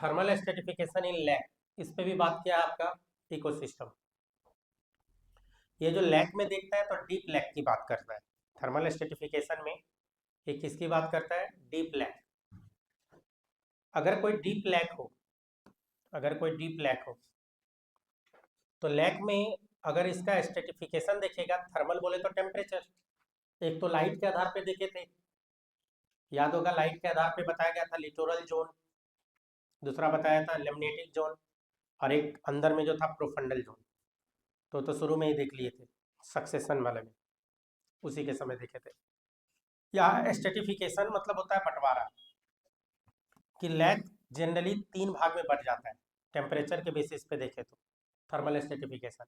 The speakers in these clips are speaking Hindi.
थर्मल स्ट्रेटिफिकेशन इन लैक, इस पे भी बात किया है आपका इकोसिस्टम। ये जो लैक में देखता है तो डीप लैक की बात करता है। थर्मल स्ट्रेटिफिकेशन में ये किसकी बात करता है? Deep lake. अगर कोई डीप लैक हो, अगर कोई डीप लैक हो तो लैक में अगर इसका स्ट्रेटिफिकेशन देखेगा, थर्मल बोले तो टेम्परेचर, एक तो लाइट के आधार पे देखे थे, याद होगा लाइट के आधार पे बताया गया था लिटोरल जोन, दूसरा बताया था लेमनेटिक जोन, और एक अंदर में जो था प्रोफंडल जोन। तो शुरू में ही देख लिए थे सक्सेशन वाले में, उसी के समय देखे थे। यहाँ स्ट्रेटिफिकेशन मतलब होता है बंटवारा, कि लैक जनरली 3 भाग में बट जाता है टेम्परेचर के बेसिस पे देखे तो। थर्मल स्ट्रेटिफिकेशन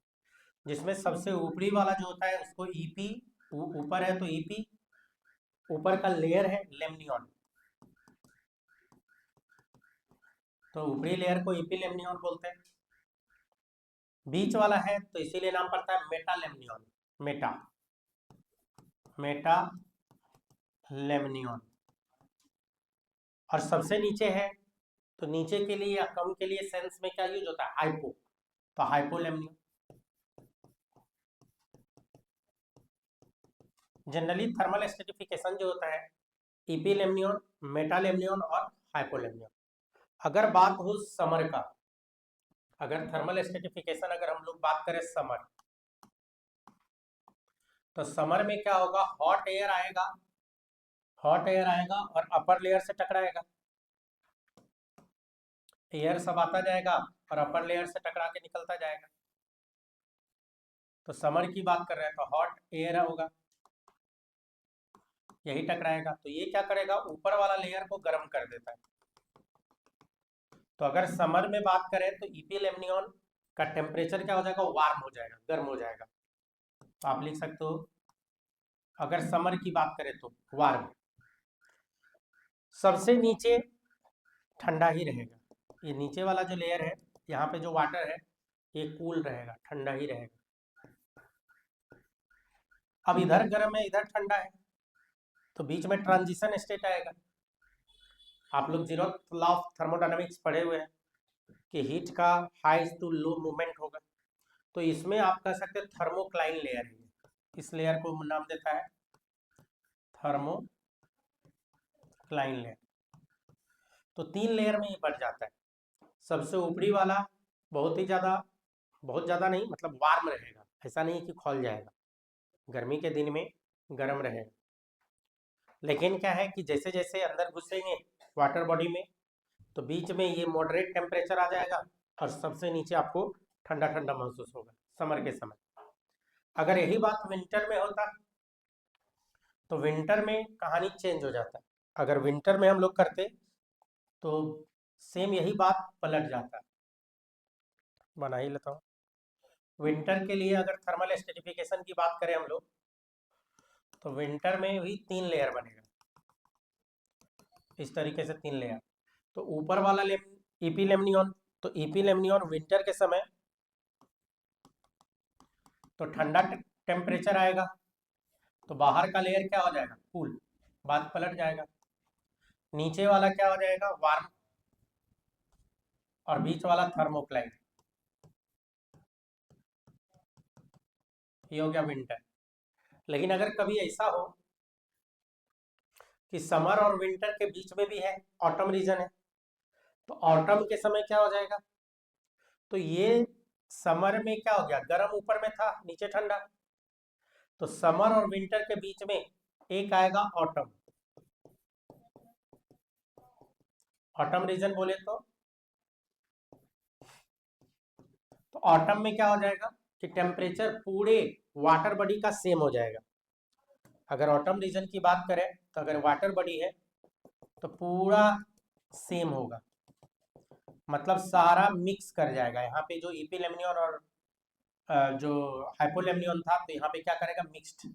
जिसमें सबसे ऊपरी वाला जो होता है उसको ईपी, ऊपर है तो ईपी, ऊपर का लेयर है लेमनियन, तो ऊपरी लेयर को ईपी लेमनियन बोलते हैं। बीच वाला है तो इसीलिए नाम पड़ता है मेटा लेमनियन, मेटा, मेटा लेमनियन। और सबसे नीचे है तो नीचे के लिए या कम के लिए सेंस में क्या यूज होता है? हाइपो, तो हाइपोलेमनियन। जनरली थर्मल स्ट्रेटिफिकेशन जो होता है ईपीलेमनियन, मेटालेमनियन और हाइपोलेमनियन। अगर बात हो समर का, अगर थर्मल स्ट्रेटिफिकेशन अगर हम लोग बात करें समर, तो समर में क्या होगा? हॉट एयर आएगा, हॉट एयर आएगा और अपर लेयर से टकराएगा, एयर सब आता जाएगा और अपर लेयर से टकरा के निकलता जाएगा। तो समर की बात कर रहे हैं तो हॉट एयर होगा, यही टकराएगा, तो ये क्या करेगा? ऊपर वाला लेयर को गर्म कर देता है। तो अगर समर में बात करें तो ईपीलेमनियन का टेम्परेचर क्या हो जाएगा? वार्म हो जाएगा, गर्म हो जाएगा। तो आप लिख सकते हो अगर समर की बात करें तो वार्म। सबसे नीचे ठंडा ही रहेगा, ये नीचे वाला जो लेयर है, यहाँ पे जो वाटर है ये कूल रहेगा, ठंडा ही रहेगा। अब इधर गर्म है, इधर ठंडा है, तो बीच में ट्रांजिशन स्टेट आएगा। आप लोग जीरोथ लॉ ऑफ थर्मोडायनामिक्स पढ़े हुए हैं कि हीट का हाई टू लो मूवमेंट होगा, तो इसमें आप कह सकते हैं थर्मोक्लाइन लेयर है, इस लेयर को नाम देता है थर्मोक्लाइन लेयर। तो 3 लेयर में ये बढ़ जाता है। सबसे ऊपरी वाला बहुत ही ज़्यादा, बहुत ज़्यादा नहीं, मतलब वार्म रहेगा, ऐसा नहीं कि खौल जाएगा, गर्मी के दिन में गर्म रहेगा। लेकिन क्या है कि जैसे जैसे अंदर घुसेंगे वाटर बॉडी में तो बीच में ये मॉडरेट टेम्परेचर आ जाएगा और सबसे नीचे आपको ठंडा ठंडा महसूस होगा समर के समय। अगर यही बात विंटर में होता तो विंटर में कहानी चेंज हो जाता। अगर विंटर में हम लोग करते तो सेम यही बात पलट जाता। बना ही लेता हूँ। विंटर के लिए अगर थर्मल स्ट्रेटिफिकेशन की बात करें हम लोग, तो विंटर में भी 3 लेयर बनेगा, इस तरीके से 3 लेयर। तो ऊपर वाला ईपी लेमनियन, तो ईपी लेमनियन विंटर के समय तो ठंडा टेम्परेचर आएगा, तो बाहर का लेयर क्या हो जाएगा? कूल, बात पलट जाएगा। नीचे वाला क्या हो जाएगा? वार्म, और बीच वाला थर्मोक्लाइन। ये हो गया विंटर। लेकिन अगर कभी ऐसा हो कि समर और विंटर के बीच में भी है, ऑटम रीजन है, तो ऑटम के समय क्या हो जाएगा? तो ये समर में क्या हो गया? गर्म ऊपर में था, नीचे ठंडा, तो समर और विंटर के बीच में एक आएगा ऑटम। ऑटम रीजन बोले तो ऑटम में क्या हो जाएगा कि टेम्परेचर पूरे वाटर बॉडी का सेम हो जाएगा। अगर ऑटम रीजन की बात करें तो अगर वाटर बॉडी है तो पूरा सेम होगा, मतलब सारा मिक्स कर जाएगा। यहाँ पे जो ईपीलेमनियन और जो हाइपोलेमनियन था, तो यहाँ पे क्या करेगा? मिक्स्ड,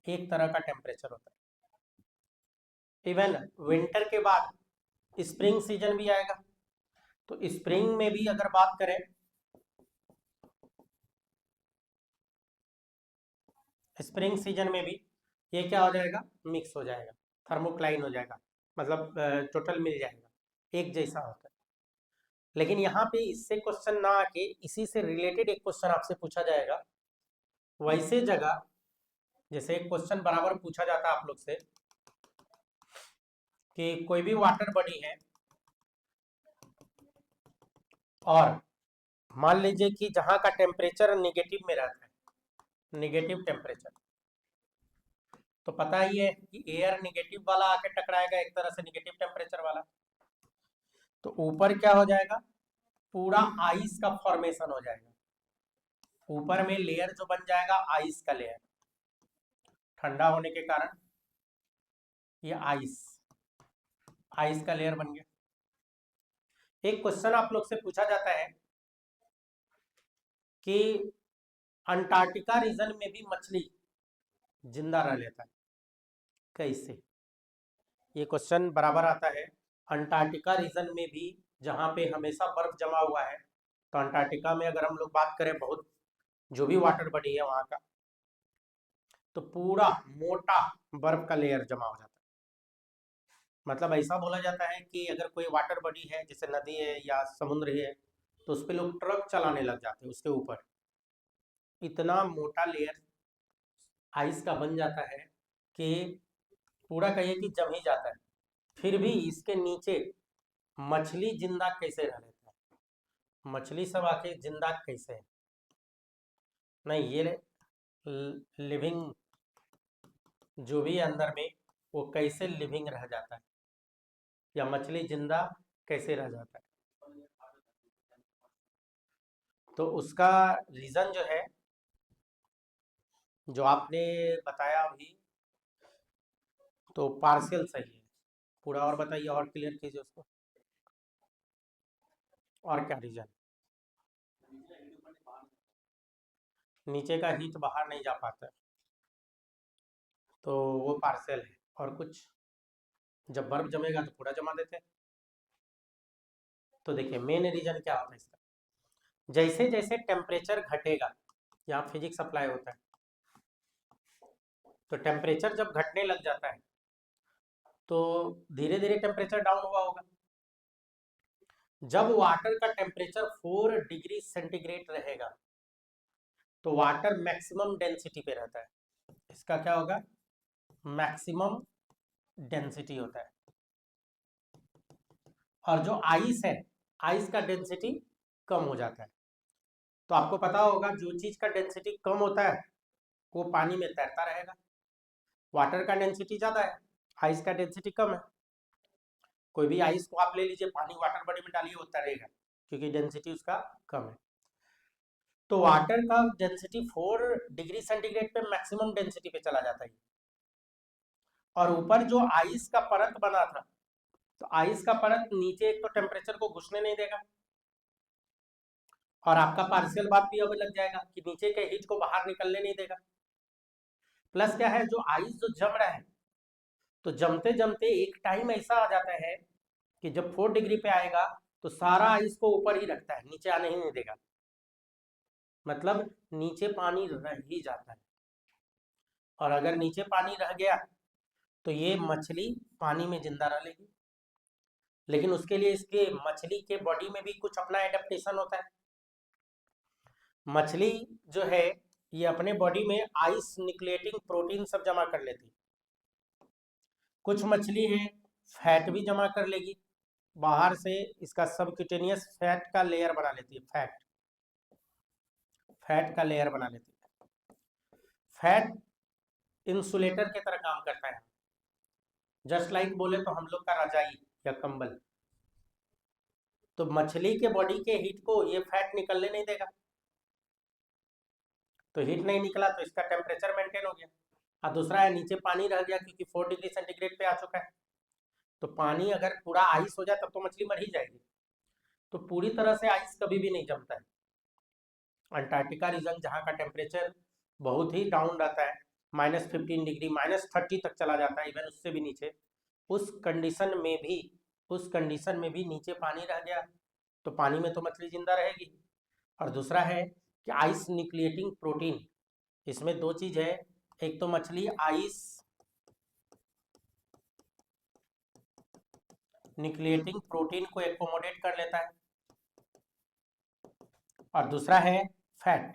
एक तरह का टेम्परेचर होता है। इवन विंटर के बाद स्प्रिंग सीजन भी आएगा, तो स्प्रिंग में भी अगर बात करें, स्प्रिंग सीजन में भी ये क्या हो जाएगा? मिक्स हो जाएगा, थर्मोक्लाइन हो जाएगा, मतलब टोटल मिल जाएगा। एक जैसा होता है। लेकिन यहाँ पे इससे क्वेश्चन ना आके इसी से रिलेटेड एक क्वेश्चन आपसे पूछा जाएगा। वैसे जगह जैसे एक क्वेश्चन बराबर पूछा जाता है आप लोग से कि कोई भी वाटर बॉडी है और मान लीजिए कि जहां का टेम्परेचर निगेटिव में रहता है, निगेटिव टेम्परेचर, तो पता ही है कि एयर निगेटिव वाला आके टकराएगा एक तरह से निगेटिव टेम्परेचर वाला, तो ऊपर क्या हो जाएगा, पूरा आइस का फॉर्मेशन हो जाएगा। ऊपर में लेयर जो बन जाएगा आइस का लेयर, ठंडा होने के कारण ये आइस आइस का लेयर बन गया। एक क्वेश्चन आप लोग से पूछा जाता है कि अंटार्कटिका रीजन में भी मछली जिंदा रह लेता है, कैसे? ये क्वेश्चन बराबर आता है। अंटार्कटिका रीजन में भी जहाँ पे हमेशा बर्फ जमा हुआ है, तो अंटार्कटिका में अगर हम लोग बात करें बहुत जो भी वाटर बॉडी है वहाँ का, तो पूरा मोटा बर्फ का लेयर जमा हो जाता है। मतलब ऐसा बोला जाता है कि अगर कोई वाटर बॉडी है जैसे नदी है या समुद्र है, तो उस पर लोग ट्रक चलाने लग जाते हैं, उसके ऊपर इतना मोटा लेयर आइस का बन जाता है कि पूरा कहिए कि जम ही जाता है। फिर भी इसके नीचे मछली जिंदा कैसे रह लेता है, मछली सब आके जिंदा कैसे है? नहीं, ये लिविंग जो भी है अंदर में, वो कैसे लिविंग रह जाता है या मछली जिंदा कैसे रह जाता है? तो उसका रीजन जो है, जो आपने बताया अभी, तो पार्शियल सही है पूरा। और बताइए, और क्लियर कीजिए उसको, और क्या रीजन? नीचे का हीट बाहर नहीं जा पाता है, तो वो पार्शियल है। और कुछ? जब बर्फ जमेगा तो पूरा जमा देते हैं। तो देखिए मेन रीजन क्या होता है इसका, जैसे जैसे टेम्परेचर घटेगा, यहाँ फिजिक्स अप्लाई होता है, तो टेम्परेचर जब घटने लग जाता है तो धीरे धीरे टेम्परेचर डाउन हुआ होगा। जब वाटर का टेम्परेचर 4 डिग्री सेंटीग्रेड रहेगा तो वाटर मैक्सिमम डेंसिटी पे रहता है। इसका क्या होगा, मैक्सिमम डेंसिटी होता है। और जो आइस है, आइस का डेंसिटी कम हो जाता है। तो आपको पता होगा जो चीज का डेंसिटी कम होता है वो पानी में तैरता रहेगा। वाटर का डेंसिटी ज्यादा है, आइस का डेंसिटी कम है। कोई भी आइस को आप ले लीजिए, पानी वाटर बॉडी में डालिए, वो तैरेगा क्योंकि डेंसिटी उसका कम है। तो वाटर का डेंसिटी 4 डिग्री सेंटीग्रेड पे मैक्सिमम डेंसिटी पे चला जाता है। और ऊपर जो आइस का परत बना था, तो आइस का परत नीचे एक तो टेम्परेचर को घुसने नहीं देगा, और आपका पार्शियल बात भी अब लग जाएगा कि नीचे के हीट को बाहर निकलने नहीं देगा। प्लस क्या है, जो आइस जो जम रहा है, तो जमते जमते एक टाइम ऐसा आ जाता है कि जब 4 डिग्री पे आएगा तो सारा आइस को ऊपर ही रखता है, नीचे आने ही नहीं देगा। मतलब नीचे पानी रह ही जाता है। और अगर नीचे पानी रह गया तो ये मछली पानी में जिंदा रह लेगी। लेकिन उसके लिए इसके मछली के बॉडी में भी कुछ अपना एडेप्टेशन होता है। मछली जो है ये अपने बॉडी में आइस न्यूक्लिएटिंग प्रोटीन सब जमा कर लेती है। कुछ मछली है फैट भी जमा कर लेगी, बाहर से इसका सबक्यूटेनियस फैट का लेयर बना लेती है, फैट का लेयर बना लेती है। फैट इंसुलेटर की तरह काम करता है, जस्ट लाइक बोले तो हम लोग का रजाई या कंबल। तो मछली के बॉडी के हीट को ये फैट निकलने नहीं देगा, तो हीट नहीं निकला तो इसका टेम्परेचर मेंटेन हो गया। और दूसरा है नीचे पानी रह गया क्योंकि 4 डिग्री सेंटीग्रेड पे आ चुका है। तो पानी अगर पूरा आइस हो जाए तब तो मछली मर ही जाएगी। तो पूरी तरह से आइस कभी भी नहीं जमता है। अंटार्कटिका रीजन जहाँ का टेम्परेचर बहुत ही डाउन रहता है, -15 डिग्री, -30 तक चला जाता है, इवन उससे भी नीचे, उस कंडीशन में भी नीचे पानी रह गया तो पानी में तो मछली जिंदा रहेगी। और दूसरा है कि आइस न्यूक्लिएटिंग प्रोटीन, इसमें दो चीज है, एक तो मछली आइस न्यूक्लिएटिंग प्रोटीन को एकोमोडेट कर लेता है। और दूसरा है फैट।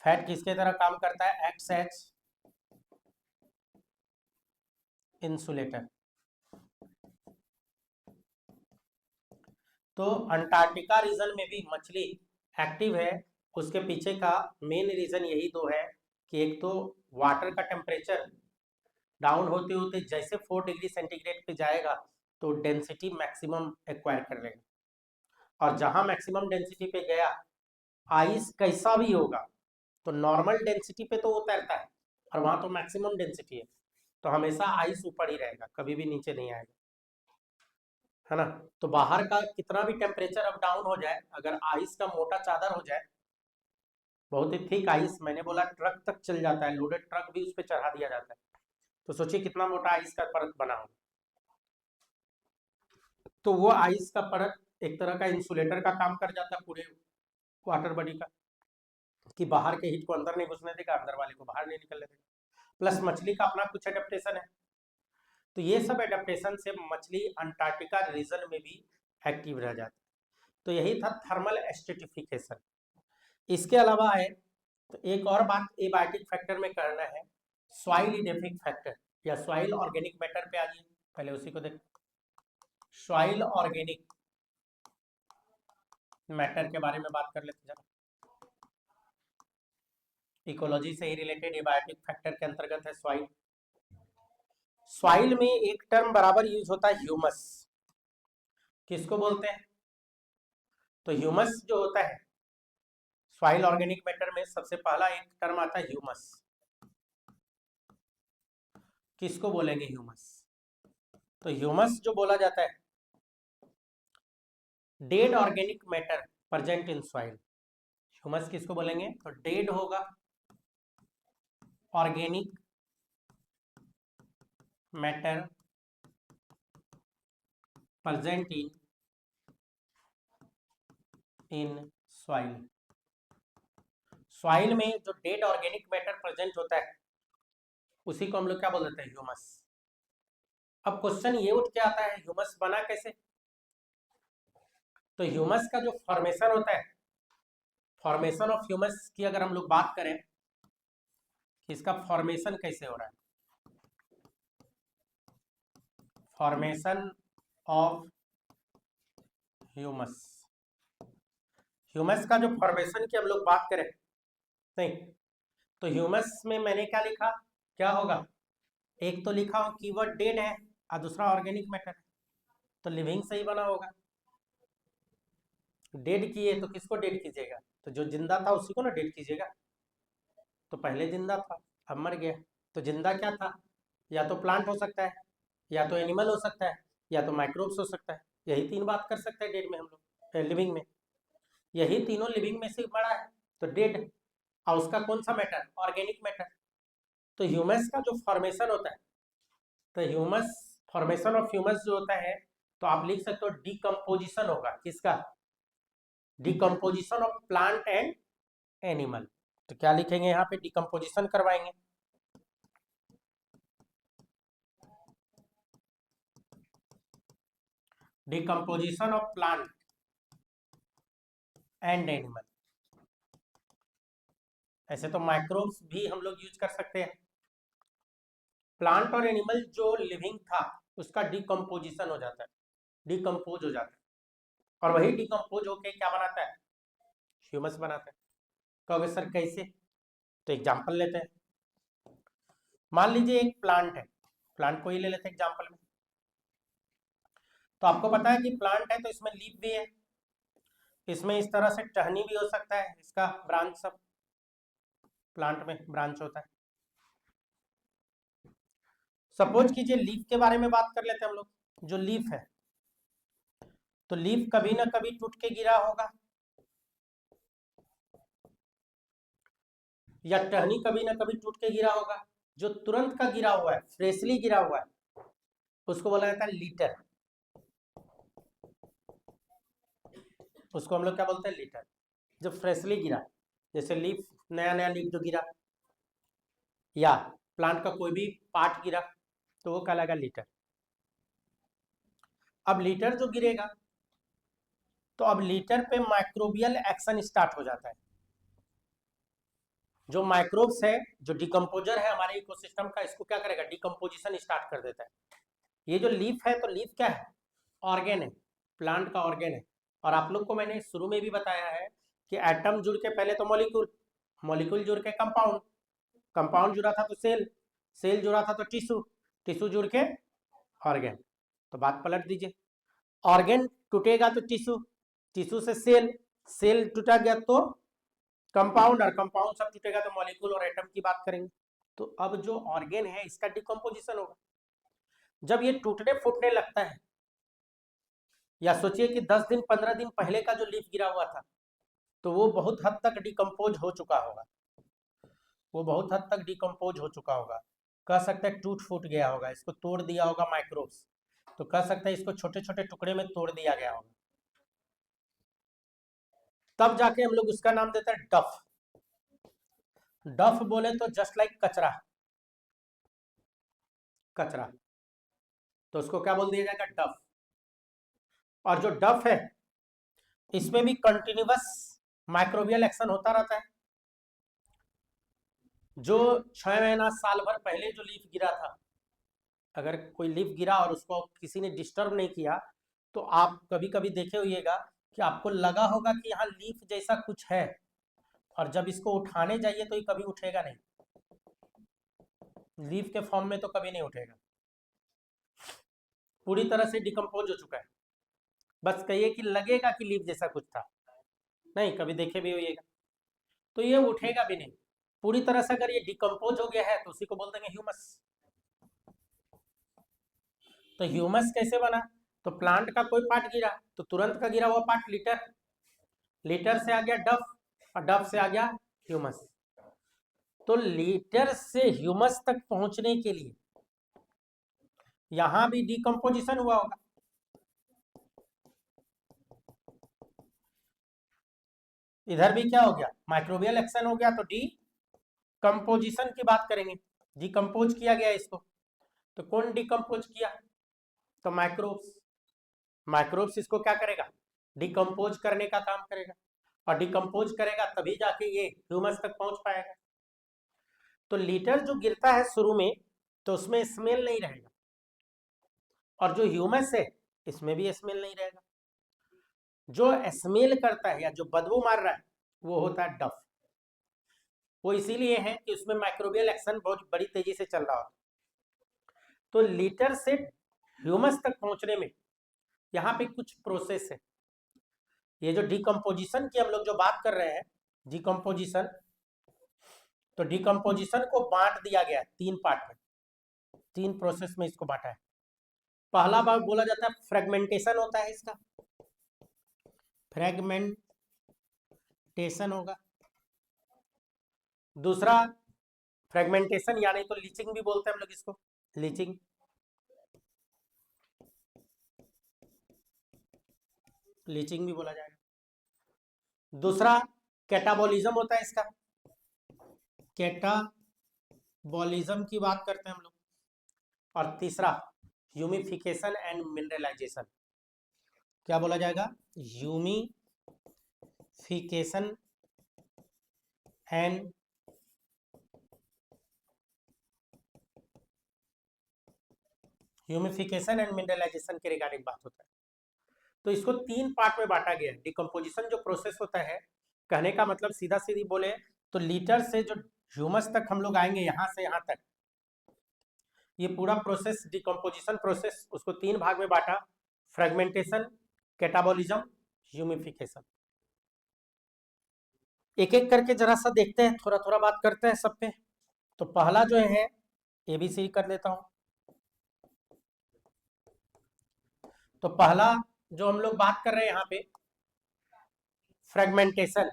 फैट किसके तरह काम करता है? Acts as insulator. तो अंटार्कटिका रीजन में भी मछली एक्टिव है। उसके पीछे का मेन रीजन यही दो है कि एक तो वाटर का टेम्परेचर डाउन होते होते जैसे 4 डिग्री सेंटीग्रेड पे जाएगा तो डेंसिटी मैक्सिमम एक्वायर कर लेगा। और जहां मैक्सिमम डेंसिटी पे गया, आइस कैसा भी होगा तो नॉर्मल डेंसिटी पे तो वो तैरता है, और वहां तो मैक्सिमम डेंसिटी है, तो हमेशा आइस ऊपर ही रहेगा, कभी भी नीचे नहीं आएगा, है ना। तो बाहर का कितना भी टेम्परेचर अप डाउन हो जाए, अगर आइस का मोटा चादर हो जाए, बहुत ही थिक आइस, मैंने बोला ट्रक तक चल जाता है, लोडेड ट्रक भी उस पर चढ़ा दिया जाता है, तो सोचिए कितना मोटा आइस का परत बना हो। तो वो आइस का परत एक तरह का इंसुलेटर का काम कर जाता है पूरे वाटर बॉडी का, कि बाहर के हीट को अंदर नहीं घुसने देगा, अंदर वाले को बाहर नहीं निकलने देगा। प्लस मछली का अपना कुछ एडेप्टेशन है। तो ये सब एडेप्टेशन से मछली अंटार्कटिका रीजन में भी एक्टिव रह जाती है। तो यही था थर्मल एस्ट्रेटिफिकेशन। इसके अलावा है तो एक और बात एबायोटिक फैक्टर में करना है, सॉइल इडेफिक फैक्टर या सॉइल ऑर्गेनिक मैटर पे आइए, पहले उसी को देख। सॉइल ऑर्गेनिक मैटर के बारे में बात कर लेते जरा। इकोलॉजी से ही रिलेटेड एबायोटिक फैक्टर के अंतर्गत है सॉइल। सॉइल में एक टर्म बराबर यूज होता है ह्यूमस। किसको बोलते हैं? तो ह्यूमस जो होता है सॉइल ऑर्गेनिक मैटर में सबसे पहला एक टर्म आता है ह्यूमस। किसको बोलेंगे ह्यूमस? तो ह्यूमस जो बोला जाता है dead organic matter present in soil. Humus किसको बोलेंगे? तो डेड होगा organic matter present in soil. Soil में जो डेड ऑर्गेनिक मैटर प्रेजेंट होता है उसी को हम लोग क्या बोल देते हैं? ह्यूमस। अब क्वेश्चन ये उठ के आता है ह्यूमस बना कैसे? तो ह्यूमस का जो फॉर्मेशन होता है, फॉर्मेशन ऑफ ह्यूमस की अगर हम लोग बात करें कि इसका फॉर्मेशन कैसे हो रहा है, फॉर्मेशन ऑफ ह्यूमस। ह्यूमस का जो फॉर्मेशन की हम लोग बात करें, नहीं तो ह्यूमस में मैंने क्या लिखा, क्या होगा? एक तो लिखा हो कीवर्ड डेड है और दूसरा ऑर्गेनिक मैटर है, तो लिविंग से ही बना होगा। डेड किए तो किसको डेड कीजिएगा? तो जो जिंदा था उसी को ना डेड कीजिएगा। तो पहले जिंदा था, अब मर गया, तो जिंदा क्या था? या तो प्लांट हो सकता है, या तो एनिमल हो सकता है, या तो माइक्रोब्स हो सकता है। यही तीन बात कर सकते हैं डेड में हम लोग, लिविंग में। यही तीनों लिविंग में से बड़ा है तो डेड, और उसका कौन सा मैटर? Organic matter. तो ह्यूमस का जो फॉर्मेशन होता है, तो ह्यूमस, फॉर्मेशन ऑफ ह्यूमस जो होता है, तो आप लिख सकते हो डिकम्पोजिशन होगा। किसका? Decomposition of plant and animal. तो क्या लिखेंगे यहाँ पे? डिकम्पोजिशन करवाएंगे। Decomposition of plant and animal. ऐसे तो माइक्रोब्स भी हम लोग यूज कर सकते हैं। प्लांट और एनिमल जो लिविंग था उसका डिकम्पोजिशन हो जाता है, डिकम्पोज हो जाता है, और वही डिकम्पोज होके क्या बनाता है? ह्यूमस बनाता है। कहोगे सर कैसे? तो एग्जांपल लेते हैं। मान लीजिए एक प्लांट है, प्लांट को ही ले लेते हैं एग्जांपल में। तो आपको पता है कि प्लांट है तो इसमें लीफ भी है, इसमें इस तरह से टहनी भी हो सकता है, इसका ब्रांच सब प्लांट में ब्रांच होता है। सपोज कीजिए लीफ के बारे में बात कर लेते हैं हम लोग। जो लीफ है तो लीफ कभी ना कभी टूट के गिरा होगा, या टहनी कभी ना कभी टूट के गिरा होगा। जो तुरंत का गिरा हुआ है, फ्रेशली गिरा हुआ है, उसको बोला जाता है लीटर। उसको हम लोग क्या बोलते हैं? लीटर। जो फ्रेशली गिरा, जैसे लीफ, नया नया लीफ जो गिरा, या प्लांट का कोई भी पार्ट गिरा, तो वो कहलाएगा लीटर। अब लीटर जो गिरेगा तो अब लीटर पे माइक्रोबियल एक्शन स्टार्ट हो जाता है। जो माइक्रोब्स है, जो डिकम्पोजर है हमारे इकोसिस्टम का, इसको क्या करेगा, डिकम्पोजिशन स्टार्ट कर देता है। ये जो लीफ है, तो लीफ क्या है, ऑर्गेन है, प्लांट का ऑर्गेन है। और आप लोग को मैंने शुरू में भी बताया है कि एटम जुड़ के पहले तो मॉलिक्यूल, मॉलिक्यूल जुड़ के कंपाउंड, कंपाउंड जुड़ा था तो सेल, सेल जुड़ा था तो टिश्यू, टिश्यू जुड़ के ऑर्गेन। तो बात पलट दीजिए, ऑर्गेन टूटेगा तो टिश्यू, टिश्यू से सेल, सेल टूटा गया तो कंपाउंड, और कंपाउंड सब टूटेगा तो मॉलिक्यूल और एटम की बात करेंगे। तो अब जो ऑर्गेन है इसका डिकम्पोजिशन होगा। जब ये टूटने फूटने लगता है, या सोचिए कि 10 दिन 15 दिन पहले का जो लीफ गिरा हुआ था, तो वो बहुत हद तक डिकम्पोज हो चुका होगा, वो बहुत हद तक डिकम्पोज हो चुका होगा। कह सकते हैं टूट फूट गया होगा, इसको तोड़ दिया होगा माइक्रोब्स, तो कह सकते हैं इसको छोटे छोटे टुकड़े में तोड़ दिया गया होगा। तब जाके हम लोग उसका नाम देते हैं डफ। डफ बोले तो जस्ट लाइक कचरा, कचरा, तो उसको क्या बोल दिया जाएगा, डफ। और जो डफ है इसमें भी कंटिन्यूअस माइक्रोबियल एक्शन होता रहता है। जो 6 महीना साल भर पहले जो लीफ गिरा था, अगर कोई लीफ गिरा और उसको किसी ने डिस्टर्ब नहीं किया, तो आप कभी कभी देखे होइएगा कि आपको लगा होगा कि यहाँ लीफ जैसा कुछ है, और जब इसको उठाने जाइए तो ये कभी उठेगा नहीं, लीफ के फॉर्म में तो कभी नहीं उठेगा, पूरी तरह से डिकम्पोज हो चुका है। बस कहिए कि लगेगा कि लीफ जैसा कुछ था, नहीं, कभी देखे भी होइएगा, तो ये उठेगा भी नहीं पूरी तरह से। अगर ये डिकम्पोज हो गया है तो उसी को बोल देंगे ह्यूमस। तो ह्यूमस कैसे बना, तो प्लांट का कोई पार्ट गिरा तो तुरंत का गिरा हुआ पार्ट लीटर, लीटर से आ गया डफ, और डफ से आ गया ह्यूमस। तो लीटर से ह्यूमस तक पहुंचने के लिए यहां भी डिकम्पोजिशन हुआ होगा। इधर भी क्या हो गया, माइक्रोबियल एक्शन हो गया, तो डिकम्पोजिशन की बात करेंगे। डिकम्पोज किया गया इसको, तो कौन डिकम्पोज किया, तो माइक्रोब्स। माइक्रोब्स इसको क्या करेगा, डिकम्पोज करने का काम करेगा, और डिकम्पोज करेगा तभी जाके ये ह्यूमस तक पहुंच पाएगा। तो लीटर जो गिरता है शुरू में, तो उसमें स्मेल नहीं रहेगा, और जो ह्यूमस है इसमें भी स्मेल नहीं रहेगा। जो स्मेल करता है या जो बदबू मार रहा है वो होता है डफ। वो इसीलिए है कि उसमें माइक्रोबियल एक्शन बहुत बड़ी तेजी से चल रहा होता है। तो लीटर से ह्यूमस तक पहुंचने में यहाँ पे कुछ प्रोसेस है। ये जो डिकम्पोजिशन की हम लोग जो बात कर रहे हैं, डिकम्पोजिशन, तो डिकम्पोजिशन को बांट दिया गया है 3 पार्ट में, 3 प्रोसेस में इसको बांटा है। पहला भाग बोला जाता है फ्रेगमेंटेशन होता है इसका, फ्रेगमेंटेशन होगा। दूसरा फ्रेगमेंटेशन यानी तो लीचिंग भी बोलते हैं हम लोग इसको, लीचिंग। लीचिंग भी बोला जाएगा। दूसरा कैटाबॉलिज्म होता है इसका, कैटाबॉलिज्म की बात करते हैं हम लोग। और तीसरा ह्यूमिफिकेशन एंड मिनरलाइजेशन। क्या बोला जाएगा, humification and humification and mineralisation के रिगार्डिंग बात होता है। तो इसको 3 पार्ट में बांटा गया है। डिकम्पोजिशन जो प्रोसेस होता है, कहने का मतलब सीधा सीधी बोले तो लीटर से जो ह्यूमस तक हम लोग आएंगे, यहाँ से यहाँ तक, ये पूरा प्रोसेस डिकम्पोजिशन प्रोसेस, उसको 3 भाग में बांटा, फ्रेगमेंटेशन, कैटाबॉलिज्म, ह्यूमिफिकेशन। एक एक करके जरा सा देखते हैं, थोड़ा थोड़ा बात करते हैं सब पे। तो पहला जो है एबीसी कर देता हूं। तो पहला जो हम लोग बात कर रहे हैं यहाँ पे, फ्रेगमेंटेशन,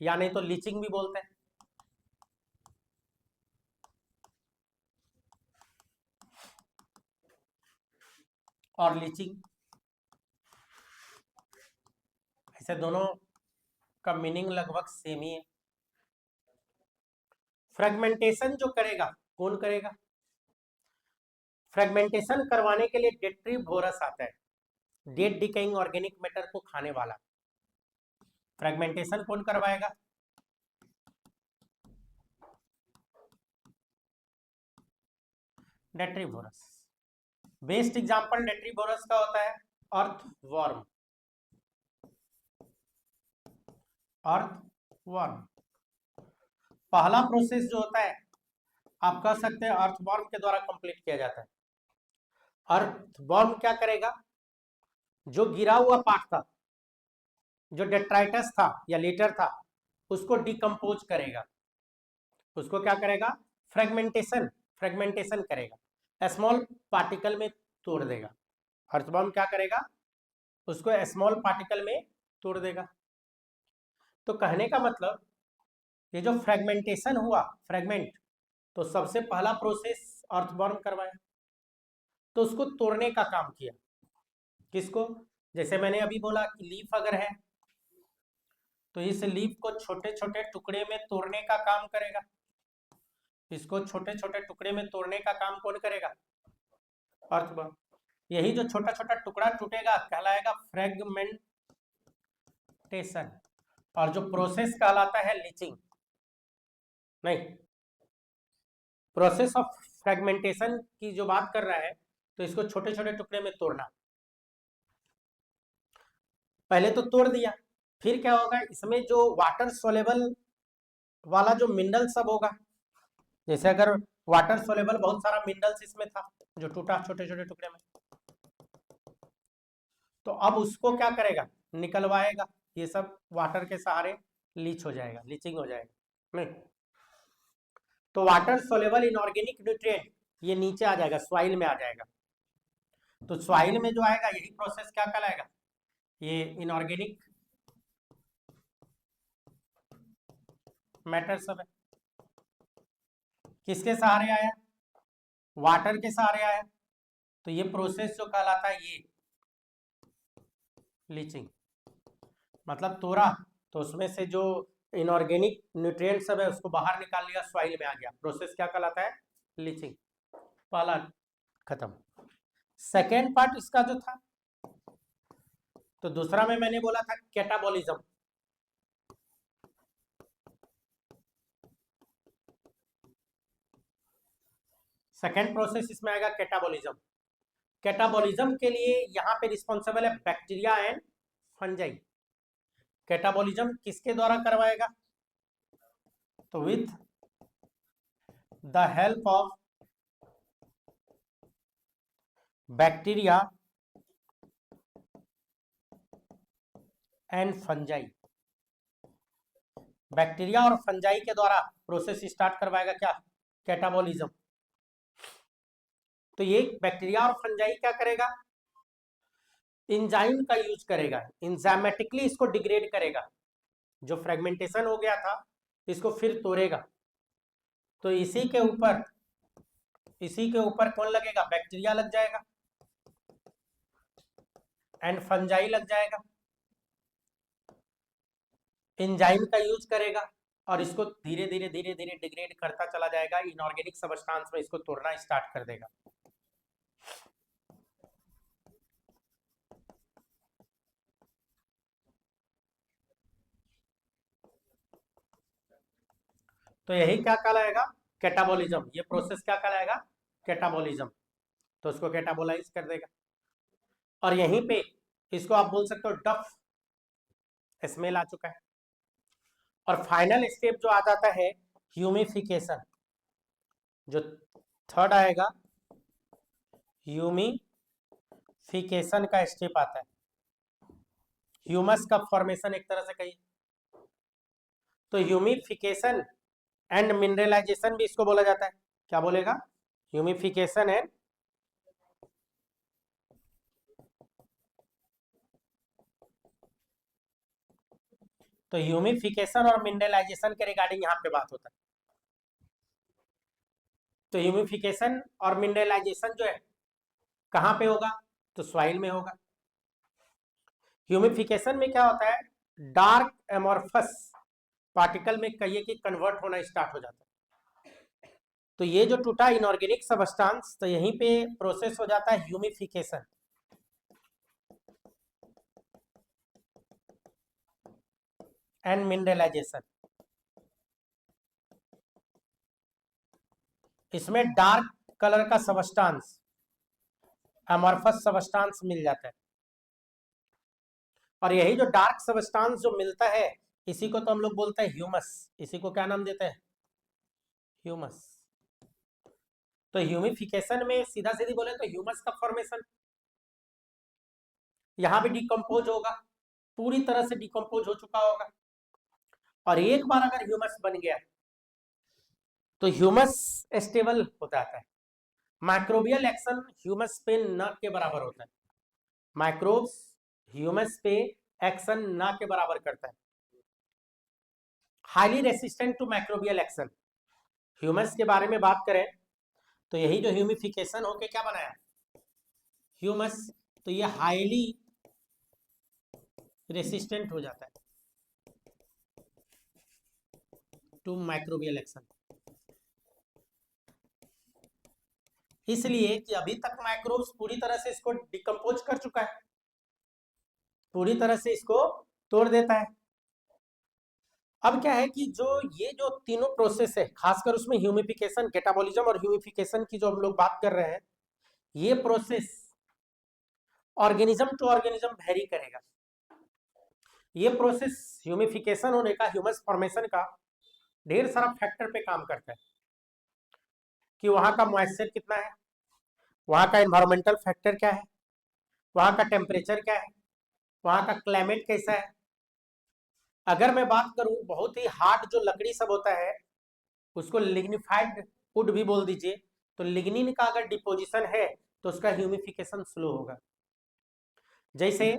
यानी तो लीचिंग भी बोलते हैं। और लीचिंग, ऐसे दोनों का मीनिंग लगभग सेम ही है। फ्रेगमेंटेशन जो करेगा, कौन करेगा, फ्रेगमेंटेशन करवाने के लिए डेट्रीवोरस आता है। डेड डिकेइंग ऑर्गेनिक मैटर को खाने वाला। फ्रेगमेंटेशन कौन करवाएगा? डेट्रीवोरस। बेस्ट एग्जांपल डेट्रीवोरस का होता है अर्थवर्म। अर्थवर्म पहला प्रोसेस जो होता है आप कह सकते हैं अर्थवर्म के द्वारा कंप्लीट किया जाता है। अर्थवर्म क्या करेगा? जो गिरा हुआ पार्ट था, जो डेट्राइटस था या लीटर था, उसको डिकम्पोज करेगा। उसको क्या करेगा? फ्रेगमेंटेशन फ्रेगमेंटेशन करेगा, स्मॉल पार्टिकल में तोड़ देगा। अर्थवर्म क्या करेगा? उसको स्मॉल पार्टिकल में तोड़ देगा। तो कहने का मतलब ये जो फ्रेगमेंटेशन हुआ, फ्रेगमेंट, तो सबसे पहला प्रोसेस अर्थवर्म करवाया, तो उसको तोड़ने का काम किया। किसको? जैसे मैंने अभी बोला कि लीफ अगर है तो इस लीफ को छोटे छोटे टुकड़े में तोड़ने का काम करेगा। इसको छोटे छोटे टुकड़े में तोड़ने का काम कौन करेगा? अर्थवर्म। यही जो छोटा छोटा टुकड़ा टूटेगा कहलाएगा फ्रेगमेंटेशन, और जो प्रोसेस कहलाता है लीचिंग। नहीं, प्रोसेस ऑफ फ्रेगमेंटेशन की जो बात कर रहा है तो इसको छोटे छोटे टुकड़े में तोड़ना। पहले तो तोड़ दिया, फिर क्या होगा? इसमें जो वाटर सोलेबल वाला जो मिनरल सब होगा, जैसे अगर वाटर सोलेबल बहुत सारा मिनरल्स इसमें था जो टूटा छोटे छोटे टुकड़े में, तो अब उसको क्या करेगा? निकलवाएगा। ये सब वाटर के सहारे लीच हो जाएगा, लीचिंग हो जाएगा। नहीं, तो वाटर सोलेबल इनऑर्गेनिक न्यूट्रिएंट ये नीचे आ जाएगा, सॉइल में आ जाएगा। तो सॉइल में जो आएगा यही प्रोसेस क्या कहलाएगा? ये इनऑर्गेनिक मैटर सब है। किसके सहारे आया? वाटर के सहारे आया। तो ये प्रोसेस जो कहलाता है ये लीचिंग। मतलब तोड़ा तो उसमें से जो इनऑर्गेनिक न्यूट्रिएंट सब है उसको बाहर निकाल लिया, सॉइल में आ गया। प्रोसेस क्या कहलाता है? लीचिंग। पहला खत्म। सेकेंड पार्ट इसका जो था, तो दूसरा में मैंने बोला था कैटाबॉलिज्म। सेकेंड प्रोसेस इसमें आएगा कैटाबॉलिज्म। कैटाबॉलिज्म के लिए यहाँ पे रिस्पॉन्सिबल है बैक्टीरिया एंड फंजाई। कैटाबॉलिज्म किसके द्वारा करवाएगा? तो with the help of bacteria and fungi. Bacteria और फंजाई के द्वारा प्रोसेस स्टार्ट करवाएगा क्या? कैटाबॉलिज्म। तो ये बैक्टीरिया और फंजाई क्या करेगा? एंजाइम का यूज करेगा, एंजाइमेटिकली इसको डिग्रेड करेगा। जो फ्रेगमेंटेशन हो गया था इसको फिर तोड़ेगा। तो इसी के ऊपर कौन लगेगा? बैक्टीरिया लग जाएगा एंड फंजाई लग जाएगा। एंजाइम का यूज करेगा और इसको धीरे धीरे धीरे धीरे डिग्रेड करता चला जाएगा, इनऑर्गेनिक सब्सटेंस में इसको तोड़ना स्टार्ट कर देगा। तो यही क्या कहलाएगा? कैटाबॉलिज्म। ये प्रोसेस क्या कहलाएगा? कैटाबॉलिज्म। तो उसको कैटाबोलाइज कर देगा। और यहीं पे इसको आप बोल सकते हो डफ स्मेल आ चुका है। और फाइनल स्टेप जो आ जाता है ह्यूमिफिकेशन। जो थर्ड आएगा ह्यूमिफिकेशन का स्टेप आता है। ह्यूमस का फॉर्मेशन एक तरह से कहिए। तो ह्यूमिफिकेशन एंड मिनरलाइजेशन भी इसको बोला जाता है। क्या बोलेगा? ह्यूमिफिकेशन एंड तो ह्यूमिफिकेशन और मिनरलाइजेशन के रिगार्डिंग यहाँ पे बात होता है। तो ह्यूमिफिकेशन और मिनरलाइजेशन जो है कहाँ पे होगा? तो सॉइल में होगा। ह्यूमिफिकेशन में क्या होता है? डार्क एमोर्फस पार्टिकल में कहिए कि कन्वर्ट होना स्टार्ट हो जाता है। तो ये जो टूटा इनऑर्गेनिक सबस्टेंस, तो यहीं पे प्रोसेस हो जाता है ह्यूमिफिकेशन। And mineralisation. इसमें डार्क कलर का सबस्टांस, अमॉर्फस सबस्टांस मिल जाता है, और यही जो डार्क सबस्टांस जो मिलता है इसी को तो हम लोग बोलते हैं ह्यूमस। इसी को क्या नाम देते हैं? ह्यूमस। तो ह्यूमिफिकेशन में सीधा सीधी बोले तो ह्यूमस का फॉर्मेशन, यहां भी डिकम्पोज होगा, पूरी तरह से डिकम्पोज हो चुका होगा, और एक बार अगर ह्यूमस बन गया तो ह्यूमस स्टेबल हो जाता है। माइक्रोबियल एक्शन ह्यूमस पे न के बराबर होता है, माइक्रोब्स ह्यूमस पे एक्शन ना के बराबर करता है। Highly resistant to microbial action. Humus के बारे में बात करें तो यही जो ह्यूमिफिकेशन होके क्या बनाया ह्यूमस, तो ये हाईली रेसिस्टेंट हो जाता है टू माइक्रोबियल एक्शन। इसलिए कि अभी तक माइक्रोब्स पूरी तरह से इसको डिकम्पोज कर चुका है, पूरी तरह से इसको तोड़ देता है। अब क्या है कि जो ये जो तीनों प्रोसेस है, खासकर उसमें ह्यूमिफिकेशन, कैटाबॉलिज्म और ह्यूमिफिकेशन की जो हम लोग बात कर रहे हैं, ये process organism to organism vary करेगा। ये प्रोसेस ह्यूमिफिकेशन होने का, ह्यूमस फॉर्मेशन का ढेर सारा फैक्टर पे काम करता है कि वहां का मॉइस्चर कितना है, वहां का एनवायरमेंटल फैक्टर क्या है, वहां का टेम्परेचर क्या है, वहां का क्लाइमेट कैसा है। अगर मैं बात करूं बहुत ही हार्ड जो लकड़ी सब होता है उसको लिग्निफाइड वुड भी बोल दीजिए, तो लिग्निन का अगर डिपोजिशन है तो उसका ह्यूमिफिकेशन स्लो होगा। जैसे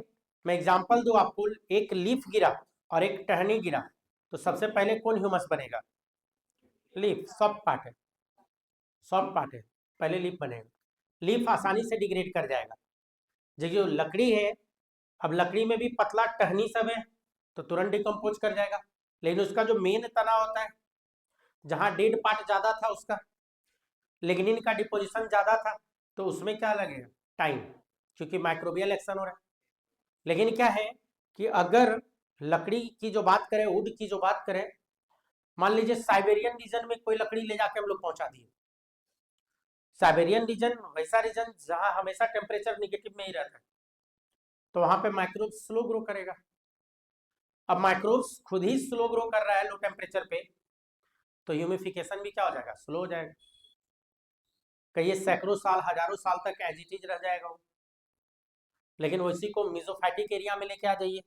मैं एग्जांपल दूं आपको, एक लीफ गिरा और एक टहनी गिरा, तो सबसे पहले कौन ह्यूमस बनेगा? लीफ, सॉफ्ट पार्ट है, सॉफ्ट पार्ट है, पहले लीफ बनेगा। लीफ आसानी से डिग्रेड कर जाएगा। जो लकड़ी है, अब लकड़ी में भी पतला टहनी सब है तो तुरंत डिकम्पोज कर जाएगा, लेकिन उसका जो मेन तना होता है जहां डेड पार्ट ज्यादा था, उसका लिग्निन का डिपोजिशन ज्यादा था, तो उसमें क्या लगेगा? टाइम, क्योंकि माइक्रोबियल एक्शन हो रहा है। लेकिन क्या है कि अगर लकड़ी की जो बात करें, वुड की जो बात करें, मान लीजिए साइबेरियन रीजन में कोई लकड़ी ले जाके हम लोग पहुंचा दिए। साइबेरियन रीजन वैसा रीजन जहां हमेशा टेम्परेचर निगेटिव में ही रहता है, तो वहां पे माइक्रोब्स स्लो ग्रो करेगा। अब माइक्रोब्स खुद ही स्लो ग्रो कर रहा है लो टेम्परेचर पे, तो ह्यूमिफिकेशन भी क्या हो जाएगा? स्लो हो जाएगा। कई सैकड़ों साल, हजारों साल तक एज इट इज रह जाएगा वो। लेकिन उसी को मिजोफाइटिक एरिया में लेके आ जाइए,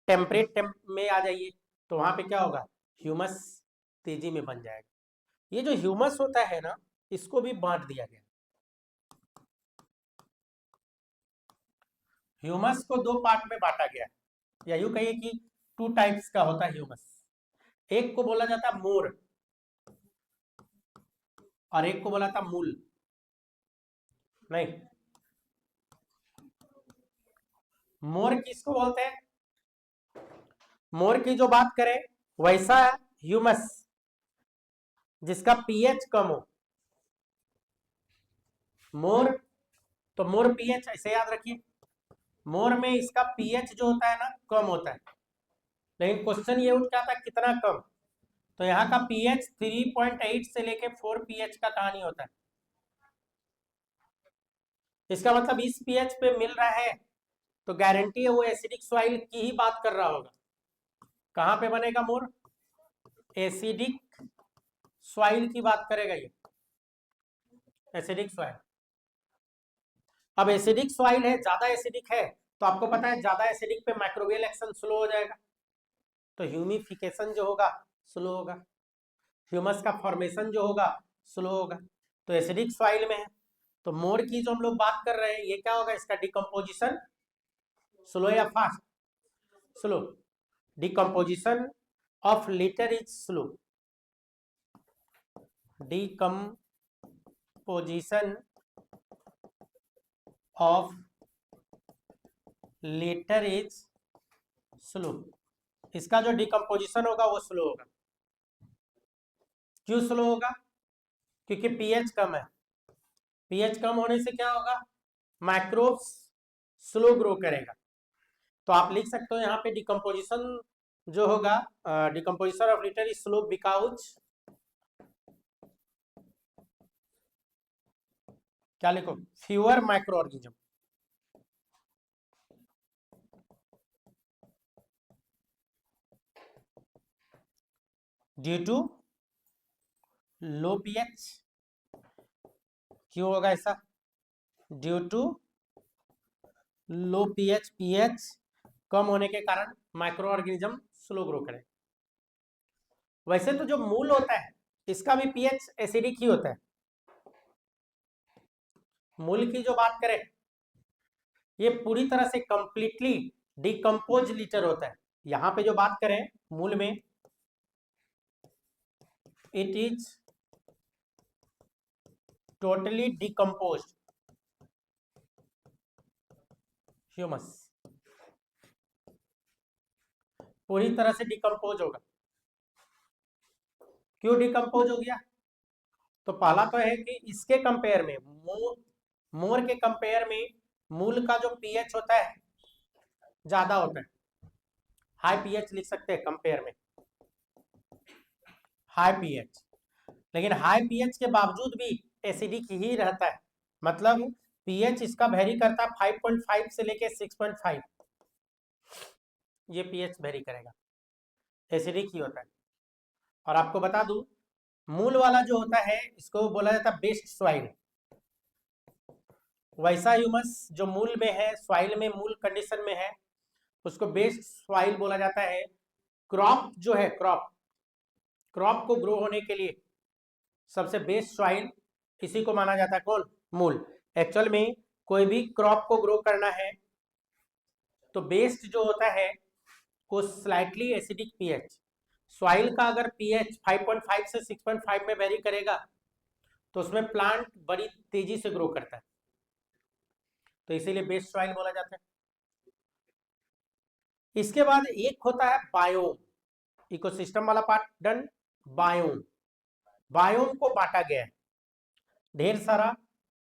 टेम्परेट में आ जाइए, तो वहां पे क्या होगा? ह्यूमस तेजी में बन जाएगा। ये जो ह्यूमस होता है ना, इसको भी बांट दिया गया। ह्यूमस को दो पार्ट में बांटा गया, या यूं कहिए कि टू टाइप्स का होता है ह्यूमस। एक को बोला जाता है मोर, और एक को बोला था मूल। नहीं, मोर किसको बोलते हैं? मोर की जो बात करें, वैसा ह्यूमस जिसका पीएच कम हो। मोर, तो मोर पीएच ऐसे याद रखिए, मोर में इसका पीएच जो होता है ना कम होता है, लेकिन क्वेश्चन ये उठ जाता है कितना कम। तो यहाँ का पीएच 3.8 से लेके 4 पीएच का कहानी होता है। इसका मतलब इस पीएच पे मिल रहा है तो गारंटी है वो एसिडिक सॉइल की ही बात कर रहा होगा। कहां पे बनेगा मोर? एसिडिक सॉइल की बात करेगा ये, एसिडिक सॉइल। अब एसिडिक सॉइल है, ज्यादा एसिडिक है, तो आपको पता है ज्यादा एसिडिक पे माइक्रोबियल एक्शन स्लो हो जाएगा, तो ह्यूमिफिकेशन जो होगा स्लो होगा, ह्यूमस का फॉर्मेशन जो होगा स्लो होगा। तो एसिडिक सॉइल में है, तो मोर की जो हम लोग बात कर रहे हैं ये क्या होगा? इसका डिकम्पोजिशन स्लो या fast? Slow. Decomposition of litter is slow, decomposition of letter is slow. इसका जो डिकम्पोजिशन होगा वो स्लो होगा। क्यों स्लो होगा? क्योंकि पीएच कम है। पीएच कम होने से क्या होगा? माइक्रोब्स स्लो ग्रो करेगा। तो आप लिख सकते हो यहाँ पे डिकम्पोजिशन जो होगा decomposition of litter is slow because, क्या लिखो, fewer micro organism, due to low pH. क्यों होगा ऐसा? Due to low pH, pH कम होने के कारण माइक्रो ऑर्गेनिज्म स्लो ग्रो करे। वैसे तो जो मूल होता है इसका भी पीएच एसिडिक ही होता है। मूल की जो बात करें, ये पूरी तरह से कंप्लीटली डिकम्पोज लिटर होता है। यहां पे जो बात करें मूल में, it is totally decomposed humus, पूरी तरह से डिकम्पोज होगा। क्यों डिकम्पोज हो गया? तो पहला तो है कि इसके कंपेयर में, मोर के कंपेयर में मूल का जो पीएच होता है ज्यादा होता है, हाई पीएच लिख सकते हैं कंपेयर में, हाई पीएच। लेकिन हाई पीएच के बावजूद भी एसिडिक ही रहता है, मतलब पीएच इसका वेरी करता है 5.5 से लेके 6.5, ये पीएच वेरी करेगा, एसिडिक ही होता है। और आपको बता दूं, मूल वाला जो होता है इसको बोला जाता है बेस्ट सॉइल। वैसा ह्यूमस जो मूल में है, सॉइल में मूल कंडीशन में है, उसको बेस्ट सॉइल बोला जाता है। क्रॉप जो है, क्रॉप को ग्रो होने के लिए सबसे बेस्ट सॉइल इसी को माना जाता है, कौन? मूल। एक्चुअल में कोई भी क्रॉप को ग्रो करना है तो बेस्ट जो होता है वो स्लाइटली एसिडिक पीएच। सॉइल का अगर पीएच 5.5 से 6.5 में वेरी करेगा तो उसमें प्लांट बड़ी तेजी से ग्रो करता है, तो इसीलिए बेस्ट सॉइल बोला जाता है। इसके बाद एक होता है बायोम, इकोसिस्टम वाला पार्ट डन। बायोम, बायोम को बांटा गया है, ढेर सारा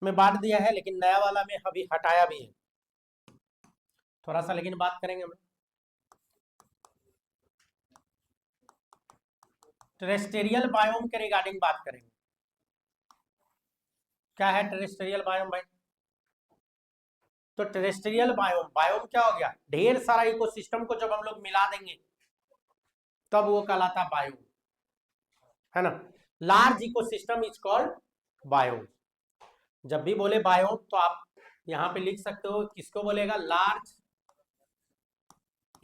में बांट दिया है, लेकिन नया वाला में अभी हटाया भी है थोड़ा सा, लेकिन बात करेंगे हम। टेरेस्टेरियल बायोम के रिगार्डिंग बात करेंगे। क्या है टेरेस्टेरियल बायोम भाई? तो टेरेस्टेरियल बायोम, बायोम क्या हो गया? ढेर सारा इकोसिस्टम को जब हम लोग मिला देंगे तब वो कहलाता बायोम, है ना। Large ecosystem is called biome. जब भी बोले बायोम तो आप यहां पे लिख सकते हो, किसको बोलेगा? Large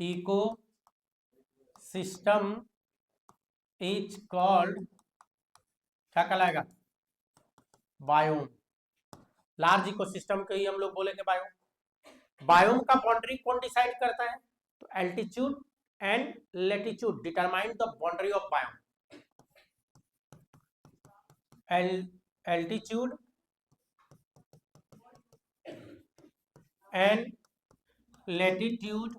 ecosystem is called, क्या कहलाएगा? बायोम। लार्ज इकोसिस्टम को ही हम लोग बोलेंगे बायोम। बायोम का बाउंड्री कौन डिसाइड करता है? तो altitude and latitude determine the boundary of biome. Altitude and latitude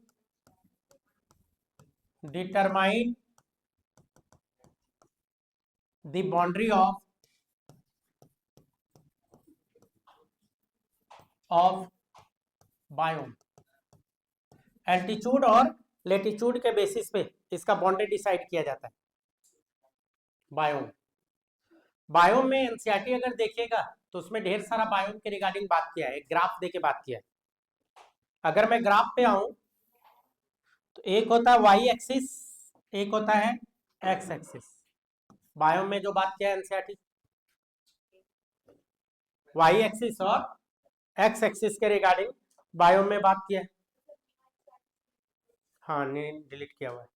determine the boundary of biome. Altitude और लेटीट्यूड के बेसिस पे इसका बाउंड्री डिसाइड किया जाता है बायोम। बायोम में एनसीईआरटी अगर देखिएगा तो उसमें ढेर सारा बायोम के रिगार्डिंग बात किया है, ग्राफ देके बात किया है। अगर मैं ग्राफ पे आऊं तो एक होता है वाई एक्सिस, एक होता है एक्स एक्सिस। बायोम में जो बात किया है एनसीईआरटी, वाई एक्सिस और एक्स एक्सिस के रिगार्डिंग बायोम में बात किया है। हाँ, ने डिलीट किया हुआ है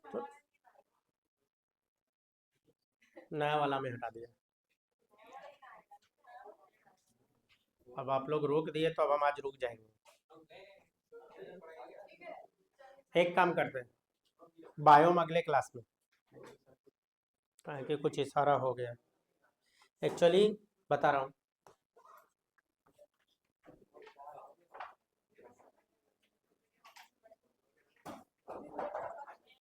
तो नया वाला में हटा दिया। अब आप लोग रोक दिए तो अब हम आज रुक जाएंगे। एक काम करते हैं, बायोम अगले क्लास में, कि कुछ इशारा हो गया। एक्चुअली बता रहा हूँ,